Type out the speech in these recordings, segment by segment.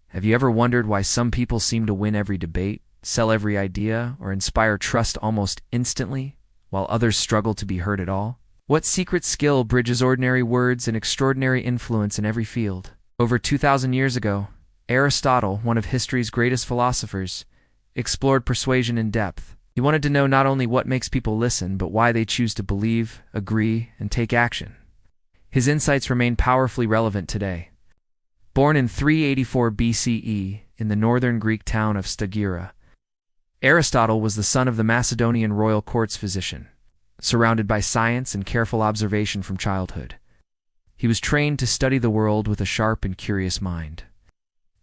Have you ever wondered why some people seem to win every debate, sell every idea, or inspire trust almost instantly, while others struggle to be heard at all? What secret skill bridges ordinary words and extraordinary influence in every field? Over 2,000 years ago, Aristotle, one of history's greatest philosophers, explored persuasion in depth. He wanted to know not only what makes people listen, but why they choose to believe, agree, and take action. His insights remain powerfully relevant today. Born in 384 BCE in the northern Greek town of Stagira, Aristotle was the son of the Macedonian royal court's physician, surrounded by science and careful observation from childhood. He was trained to study the world with a sharp and curious mind.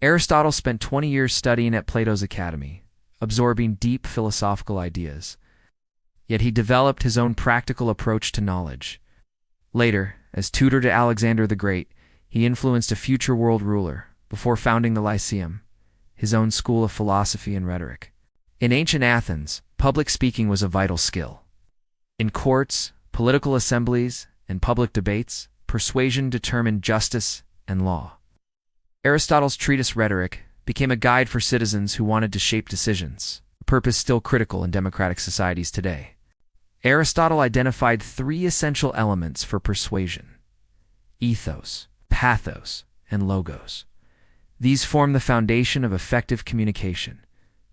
Aristotle spent 20 years studying at Plato's academy, absorbing deep philosophical ideas. Yet he developed his own practical approach to knowledge. Later, as tutor to Alexander the Great, he influenced a future world ruler before founding the Lyceum, his own school of philosophy and rhetoric. In ancient Athens, public speaking was a vital skill. In courts, political assemblies, and public debates, persuasion determined justice and law. Aristotle's treatise Rhetoric became a guide for citizens who wanted to shape decisions, a purpose still critical in democratic societies today. Aristotle identified three essential elements for persuasion: ethos, pathos, and logos. These form the foundation of effective communication: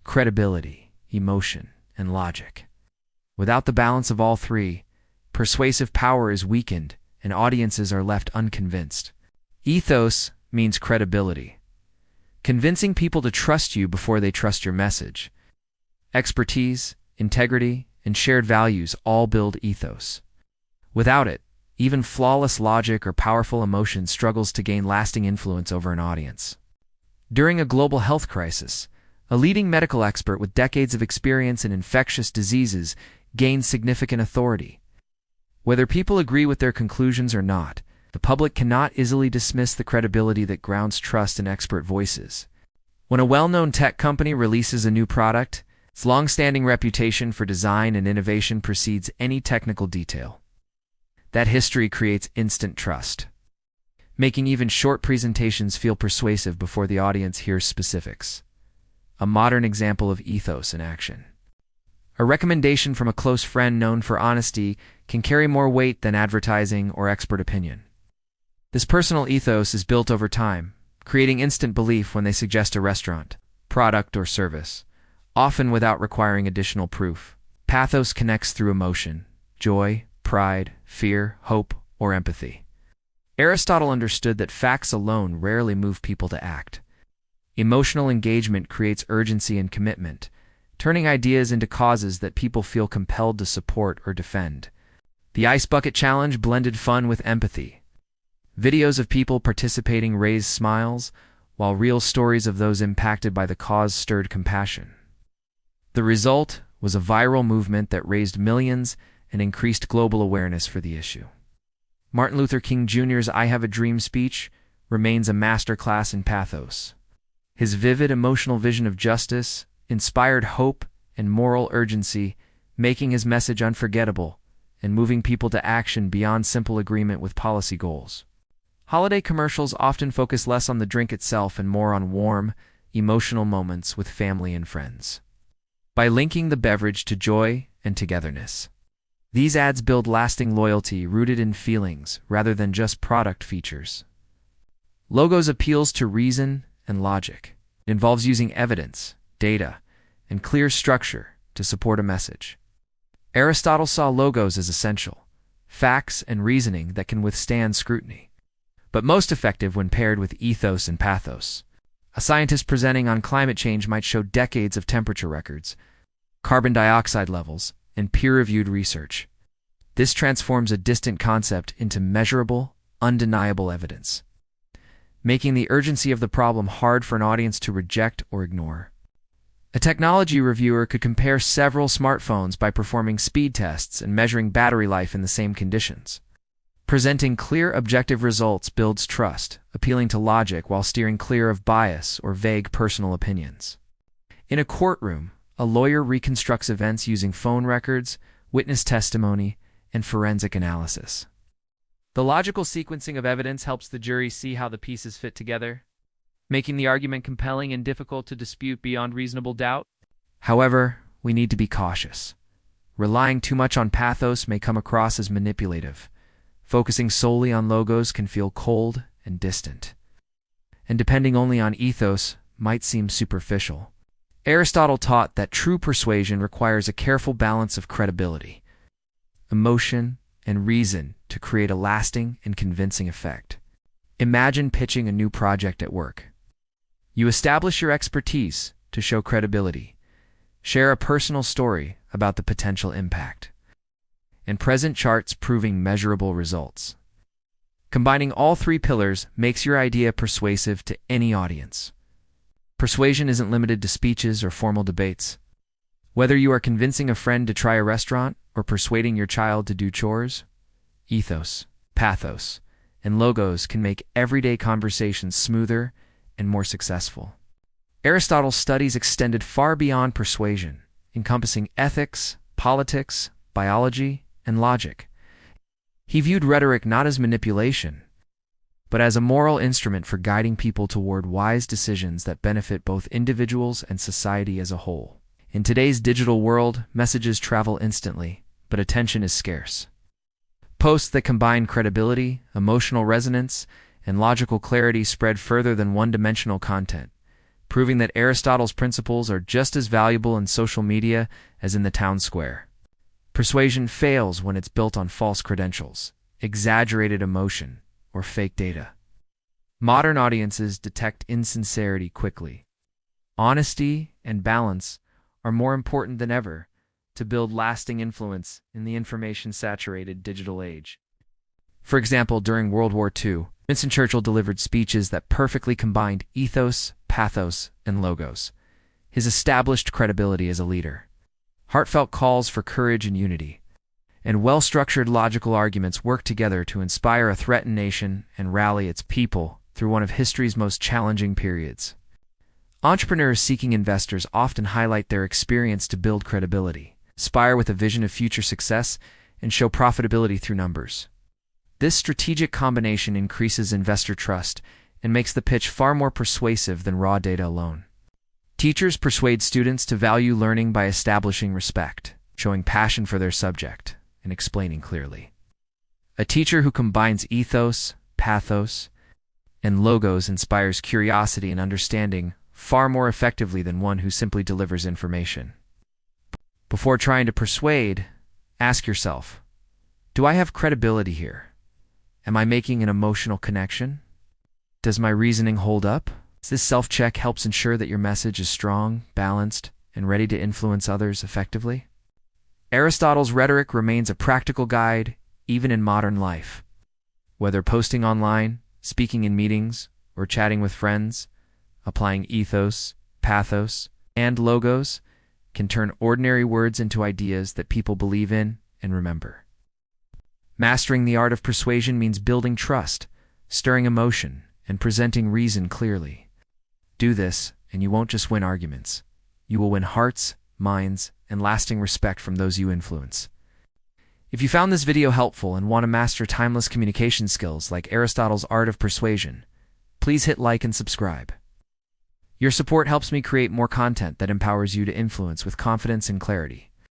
credibility, emotion, and logic. Without the balance of all three, persuasive power is weakened and audiences are left unconvinced. Ethos means credibility, convincing people to trust you before they trust your message. Expertise, integrity, and shared values all build ethos. Without it, even flawless logic or powerful emotion struggles to gain lasting influence over an audience. During a global health crisis, a leading medical expert with decades of experience in infectious diseases gains significant authority. Whether people agree with their conclusions or not, the public cannot easily dismiss the credibility that grounds trust in expert voices. When a well-known tech company releases a new product, its long-standing reputation for design and innovation precedes any technical detail. That history creates instant trust, making even short presentations feel persuasive before the audience hears specifics. A modern example of ethos in action. A recommendation from a close friend known for honesty can carry more weight than advertising or expert opinion. This personal ethos is built over time, creating instant belief when they suggest a restaurant, product, or service, often without requiring additional proof. Pathos connects through emotion: joy, pride, fear, hope, or empathy. Aristotle understood that facts alone rarely move people to act. Emotional engagement creates urgency and commitment, turning ideas into causes that people feel compelled to support or defend. The Ice Bucket Challenge blended fun with empathy. Videos of people participating raised smiles, while real stories of those impacted by the cause stirred compassion. The result was a viral movement that raised millions and increased global awareness for the issue. Martin Luther King Jr.'s "I Have a Dream" speech remains a masterclass in pathos. His vivid emotional vision of justice inspired hope and moral urgency, making his message unforgettable and moving people to action beyond simple agreement with policy goals. Holiday commercials often focus less on the drink itself and more on warm, emotional moments with family and friends. By linking the beverage to joy and togetherness, these ads build lasting loyalty rooted in feelings rather than just product features. Logos appeals to reason and logic. It involves using evidence, data, and clear structure to support a message. Aristotle saw logos as essential, facts and reasoning that can withstand scrutiny, but most effective when paired with ethos and pathos. A scientist presenting on climate change might show decades of temperature records, carbon dioxide levels, and peer-reviewed research. This transforms a distant concept into measurable, undeniable evidence, making the urgency of the problem hard for an audience to reject or ignore. A technology reviewer could compare several smartphones by performing speed tests and measuring battery life in the same conditions. Presenting clear, objective results builds trust, appealing to logic while steering clear of bias or vague personal opinions. In a courtroom, a lawyer reconstructs events using phone records, witness testimony, and forensic analysis. The logical sequencing of evidence helps the jury see how the pieces fit together, making the argument compelling and difficult to dispute beyond reasonable doubt. However, we need to be cautious. Relying too much on pathos may come across as manipulative. Focusing solely on logos can feel cold and distant. And depending only on ethos might seem superficial. Aristotle taught that true persuasion requires a careful balance of credibility, emotion, and reason to create a lasting and convincing effect. Imagine pitching a new project at work. You establish your expertise to show credibility, share a personal story about the potential impact, and present charts proving measurable results. Combining all three pillars makes your idea persuasive to any audience. Persuasion isn't limited to speeches or formal debates. Whether you are convincing a friend to try a restaurant or persuading your child to do chores, ethos, pathos, and logos can make everyday conversations smoother and more successful. Aristotle's studies extended far beyond persuasion, encompassing ethics, politics, biology, and logic. He viewed rhetoric not as manipulation, but as a moral instrument for guiding people toward wise decisions that benefit both individuals and society as a whole. In today's digital world, messages travel instantly, but attention is scarce. Posts that combine credibility, emotional resonance, and logical clarity spread further than one-dimensional content, proving that Aristotle's principles are just as valuable in social media as in the town square. Persuasion fails when it's built on false credentials, exaggerated emotion, or fake data. Modern audiences detect insincerity quickly. Honesty and balance are more important than ever to build lasting influence in the information-saturated digital age. For example, during World War II, Winston Churchill delivered speeches that perfectly combined ethos, pathos, and logos. His established credibility as a leader, heartfelt calls for courage and unity, and well-structured logical arguments work together to inspire a threatened nation and rally its people through one of history's most challenging periods. Entrepreneurs seeking investors often highlight their experience to build credibility, inspire with a vision of future success, and show profitability through numbers. This strategic combination increases investor trust and makes the pitch far more persuasive than raw data alone. Teachers persuade students to value learning by establishing respect, showing passion for their subject, and explaining clearly. A teacher who combines ethos, pathos, and logos inspires curiosity and understanding far more effectively than one who simply delivers information. Before trying to persuade, ask yourself, do I have credibility here? Am I making an emotional connection? Does my reasoning hold up? This self-check helps ensure that your message is strong, balanced, and ready to influence others effectively. Aristotle's rhetoric remains a practical guide even in modern life. Whether posting online, speaking in meetings, or chatting with friends, applying ethos, pathos, and logos can turn ordinary words into ideas that people believe in and remember. Mastering the art of persuasion means building trust, stirring emotion, and presenting reason clearly. Do this, and you won't just win arguments. You will win hearts, minds, and lasting respect from those you influence. If you found this video helpful and want to master timeless communication skills like Aristotle's art of persuasion, please hit like and subscribe. Your support helps me create more content that empowers you to influence with confidence and clarity.